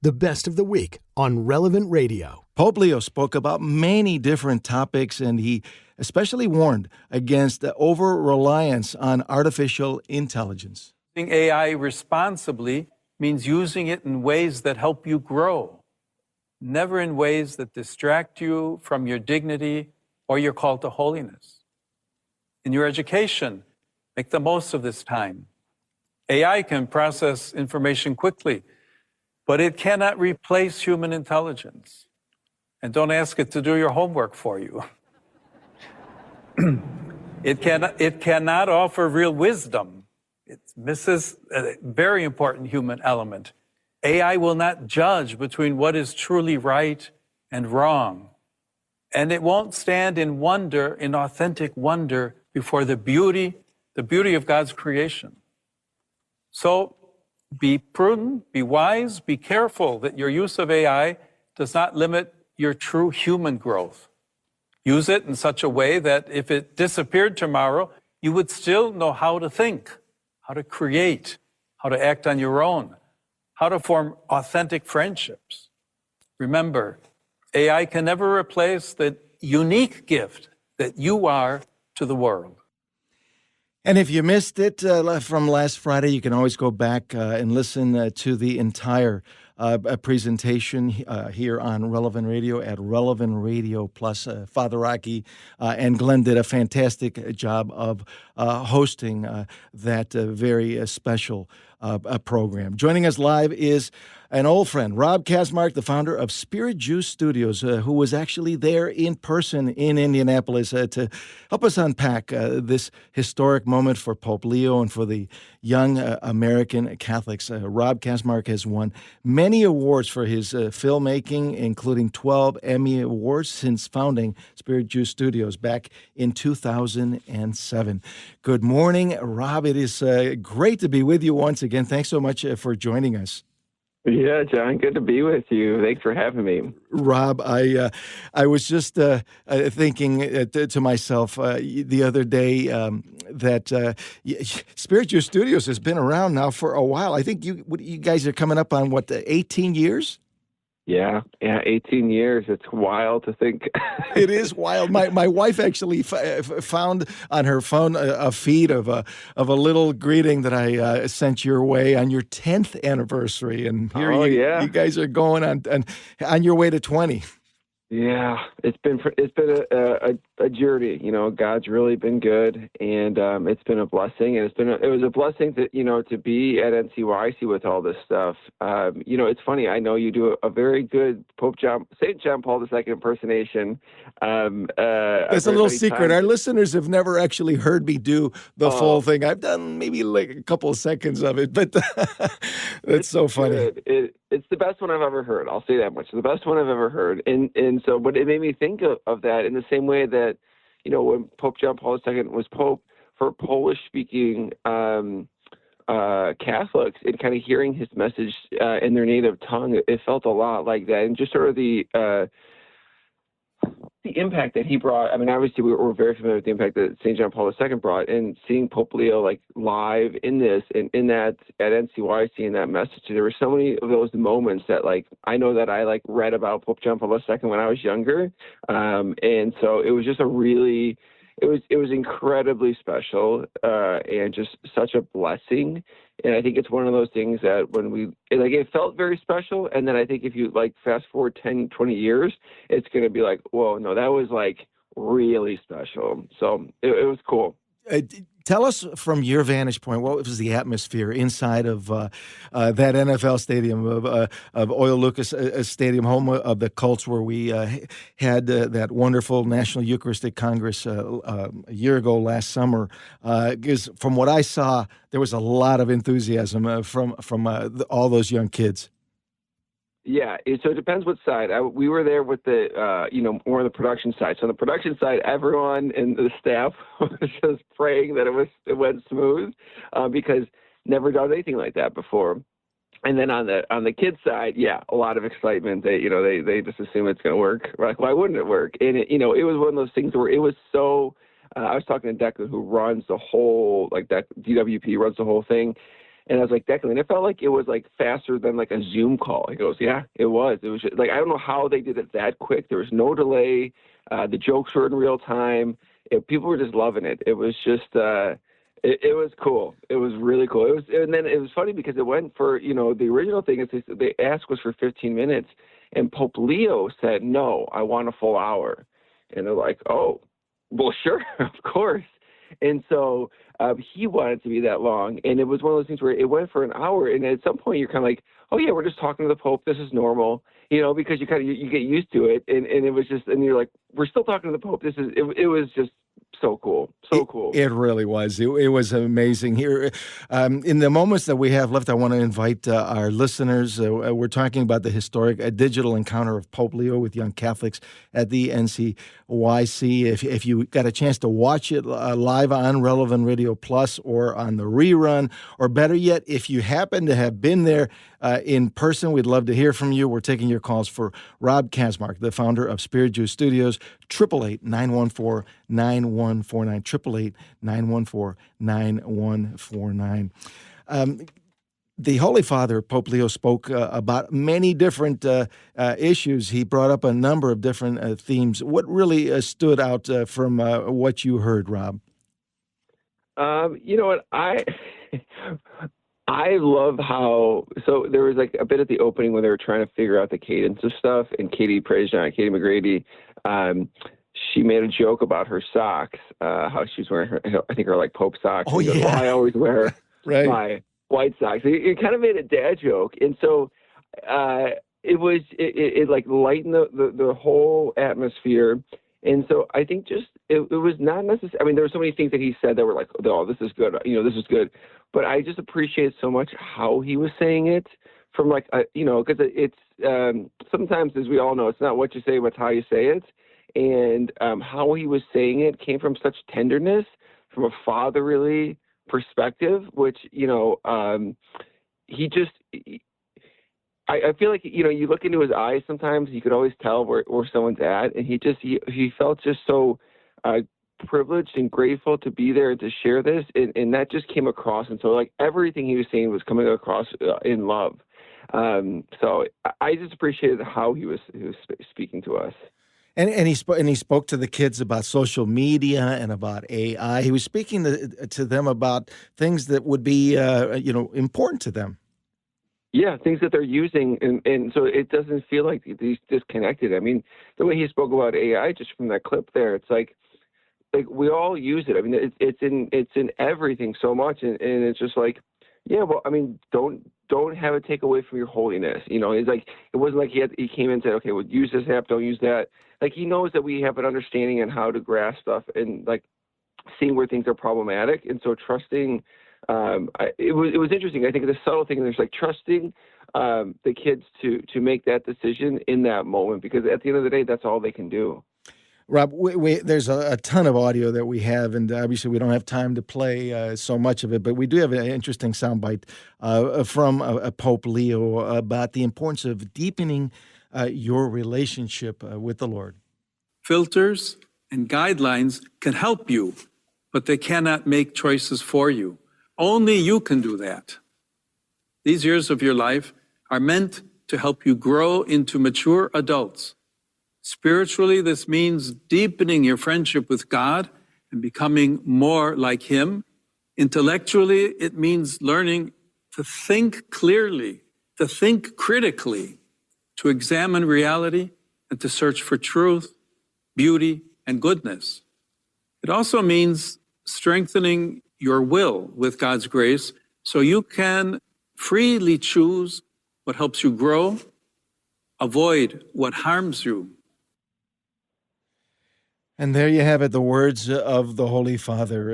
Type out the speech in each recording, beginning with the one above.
the best of the week on Relevant Radio. Pope Leo spoke about many different topics, and he especially warned against over-reliance on artificial intelligence. Using AI responsibly means using it in ways that help you grow, never in ways that distract you from your dignity or your call to holiness. In your education, make the most of this time. AI can process information quickly, but it cannot replace human intelligence. And don't ask it to do your homework for you. It cannot offer real wisdom. It misses a very important human element. AI will not judge between what is truly right and wrong. And it won't stand in wonder, in authentic wonder, before the beauty of God's creation. So be prudent, be wise, be careful that your use of AI does not limit your true human growth. Use it in such a way that if it disappeared tomorrow, you would still know how to think, how to create, how to act on your own, how to form authentic friendships. Remember, AI can never replace the unique gift that you are to the world. And if you missed it from last Friday, you can always go back and listen to the entire presentation here on Relevant Radio at Relevant Radio Plus. Father Rocky and Glenn did a fantastic job of hosting that very special program. Joining us live is an old friend, Rob Kaczmark, the founder of Spirit Juice Studios, who was actually there in person in Indianapolis to help us unpack this historic moment for Pope Leo and for the young American Catholics. Rob Kaczmark has won many awards for his filmmaking, including 12 Emmy Awards since founding Spirit Juice Studios back in 2007. Good morning, Rob. It is great to be with you once again. Thanks so much for joining us. Yeah, John, good to be with you. Thanks for having me. Rob, I was just thinking to myself the other day that Spirit Juice Studios has been around now for a while. I think you guys are coming up on, 18 years? Yeah, 18 years. It's wild to think. It is wild. My wife actually found on her phone a feed of a little greeting that I sent your way on your 10th anniversary, and here you guys are going on your way to 20. Yeah, it's been a journey. You know, God's really been good, and it's been a blessing. And it was a blessing to be at NCYC with all this stuff. It's funny. I know you do a very good St. John Paul II impersonation. That's a little secret. Our listeners have never actually heard me do the full thing. I've done maybe like a couple of seconds of it, but it's so funny. It's the best one I've ever heard. I'll say that much. The best one I've ever heard. But it made me think of that in the same way that, when Pope John Paul II was Pope, for Polish-speaking Catholics, and kind of hearing his message in their native tongue, it felt a lot like that. And just sort of the impact that he brought. I mean, obviously, we're very familiar with the impact that St. John Paul II brought, and seeing Pope Leo live in this and in that at NCYC in that message. There were so many of those moments that I know that I read about Pope John Paul II when I was younger, and so it was just it was incredibly special and just such a blessing. And I think it's one of those things that it felt very special. And then I think if you fast forward 10, 20 years, it's going to be whoa, no, that was really special. So it was cool. Tell us from your vantage point, what was the atmosphere inside of that NFL stadium, of Oil Lucas Stadium, home of the Colts, where we had that wonderful National Eucharistic Congress a year ago last summer? Because from what I saw, there was a lot of enthusiasm from all those young kids. Yeah, so it depends what side. We were there with the, more on the production side. So on the production side, everyone in the staff was just praying that it went smooth because never done anything like that before. And then on the kids side, a lot of excitement. They just assume it's going to work. Why wouldn't it work? And it was one of those things where it was so. I was talking to Declan, who runs the whole that DWP runs the whole thing. And I was like, Declan, it felt like it was like faster than like a Zoom call. He goes, yeah, it was. It was just, like, I don't know how they did it that quick. There was no delay. The jokes were in real time. People were just loving it. It was just, it was cool. It was really cool. And then it was funny because it went for, the original thing is they asked was for 15 minutes, and Pope Leo said, no, I want a full hour. And they're like, oh, well, sure, of course. And so he wanted to be that long. And it was one of those things where it went for an hour. And at some point you're kind of like, oh yeah, we're just talking to the Pope. This is normal, because you you get used to it. And it was just, and you're like, we're still talking to the Pope. It was just so cool. So cool. It really was. It was amazing. Here, in the moments that we have left, I want to invite our listeners. We're talking about the historic digital encounter of Pope Leo with young Catholics at the NCYC. If you got a chance to watch it live on Relevant Radio Plus or on the rerun, or better yet, if you happen to have been there in person, we'd love to hear from you. We're taking your calls for Rob Kaczmark, the founder of Spirit Juice Studios, 888-914-9149, 888-914-9149. The Holy Father, Pope Leo, spoke about many different issues. He brought up a number of different themes. What really stood out from what you heard, Rob? You know what? I love how, so there was like a bit at the opening when they were trying to figure out the cadence of stuff, and Katie McGrady, she made a joke about her socks, how she's wearing her like Pope socks. Oh, yeah. Goes, well, I always wear right. my white socks. It kind of made a dad joke. And so it like lightened the whole atmosphere. And so I think just it was not necessary. I mean, there were so many things that he said that were like, oh, this is good. This is good. But I just appreciate so much how he was saying it from like, because it's sometimes, as we all know, it's not what you say, but it's how you say it. And how he was saying it came from such tenderness, from a fatherly perspective, which, he just, I feel like, you look into his eyes sometimes, you could always tell where someone's at. And he felt just so privileged and grateful to be there and to share this. And that just came across. And so like everything he was saying was coming across in love. So I just appreciated how he was speaking to us. And he spoke to the kids about social media and about AI. He was speaking to them about things that would be, important to them. Yeah, things that they're using, and so it doesn't feel like he's disconnected. I mean, the way he spoke about AI just from that clip there, it's like we all use it. I mean, it's in everything so much, and it's just like, yeah, well, I mean, don't have it take away from your holiness. It's like it wasn't like he came in and said, okay, well, use this app, don't use that. Like he knows that we have an understanding on how to grasp stuff and like seeing where things are problematic, and so trusting. It was interesting. I think the subtle thing there's like trusting the kids to make that decision in that moment, because at the end of the day, that's all they can do. Rob, there's a ton of audio that we have, and obviously we don't have time to play so much of it, but we do have an interesting soundbite from Pope Leo about the importance of deepening your relationship with the Lord. Filters and guidelines can help you, but they cannot make choices for you. Only you can do that. These years of your life are meant to help you grow into mature adults. Spiritually, this means deepening your friendship with God and becoming more like Him. Intellectually, it means learning to think clearly, to think critically, to examine reality, and to search for truth, beauty, and goodness. It also means strengthening your will with God's grace so you can freely choose what helps you grow, avoid what harms you. And there you have it, the words of the Holy Father.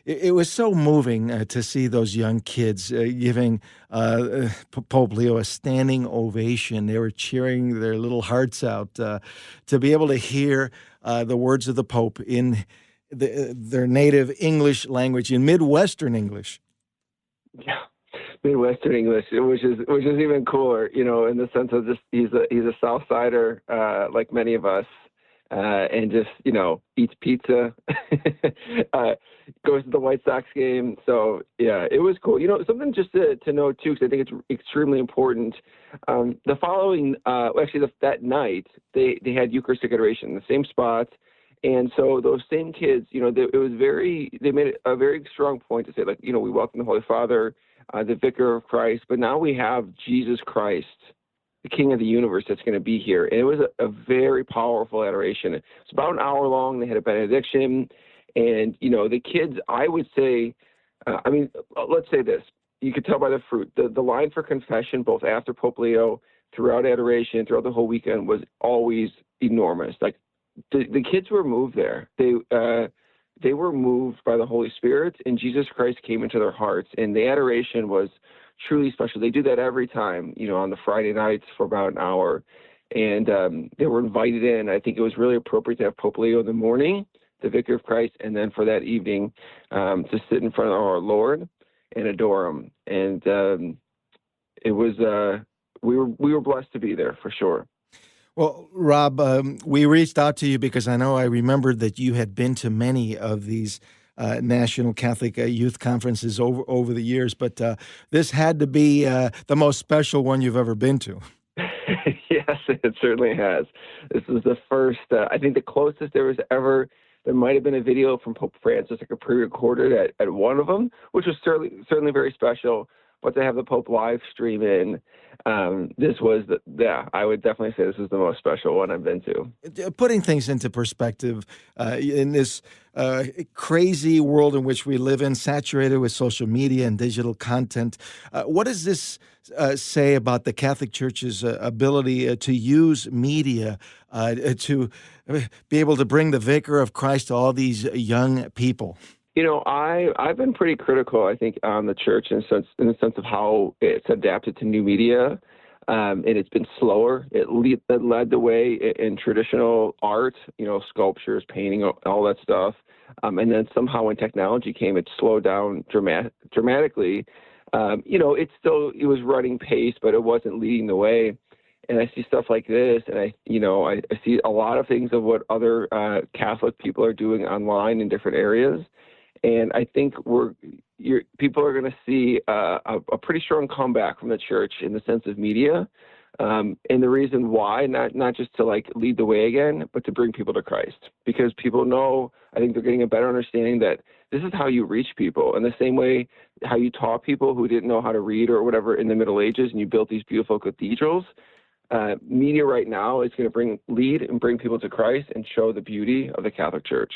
It was so moving to see those young kids giving Pope Leo a standing ovation. They were cheering their little hearts out to be able to hear the words of the Pope in their native English language, in Midwestern English. Yeah, Midwestern English, which is even cooler, in the sense of just he's a South Sider, like many of us. and just, eats pizza, goes to the White Sox game. So, yeah, it was cool. Something just to know, too, because I think it's extremely important. The following, that night, they had Eucharistic adoration in the same spots. And so those same kids, they made a very strong point to say, we welcome the Holy Father, the Vicar of Christ, but now we have Jesus Christ, the King of the universe, that's going to be here. And it was a very powerful adoration. It's about an hour long. They had a benediction. And, the kids, I would say, let's say this. You could tell by the fruit. The line for confession, both after Pope Leo, throughout adoration, throughout the whole weekend, was always enormous. The kids were moved there. They were moved by the Holy Spirit, and Jesus Christ came into their hearts. And the adoration was truly special. They do that every time, on the Friday nights for about an hour. And they were invited in. I think it was really appropriate to have Pope Leo in the morning, the Vicar of Christ, and then for that evening to sit in front of our Lord and adore him. And it was we were blessed to be there for sure. Well, Rob, we reached out to you because I remembered that you had been to many of these National Catholic Youth Conferences over the years, but this had to be the most special one you've ever been to. Yes, it certainly has. This was the first, I think the closest there might have been a video from Pope Francis, like a pre-recorded at one of them, which was certainly very special. But to have the Pope live stream in, this was I would definitely say this is the most special one I've been to. Putting things into perspective, in this crazy world in which we live in, saturated with social media and digital content, what does this say about the Catholic Church's ability to use media to be able to bring the Vicar of Christ to all these young people? I've been pretty critical, I think, on the church in the sense of how it's adapted to new media, and it's been slower. It led the way in traditional art, sculptures, painting, all that stuff, and then somehow when technology came, it slowed down dramatically. It was running pace, but it wasn't leading the way. And I see stuff like this, and I see a lot of things of what other Catholic people are doing online in different areas. And I think people are going to see a pretty strong comeback from the church in the sense of media. And the reason why, not just to lead the way again, but to bring people to Christ. Because people know, I think they're getting a better understanding that this is how you reach people. In the same way how you taught people who didn't know how to read or whatever in the Middle Ages, and you built these beautiful cathedrals. Media right now is going to bring people to Christ and show the beauty of the Catholic Church.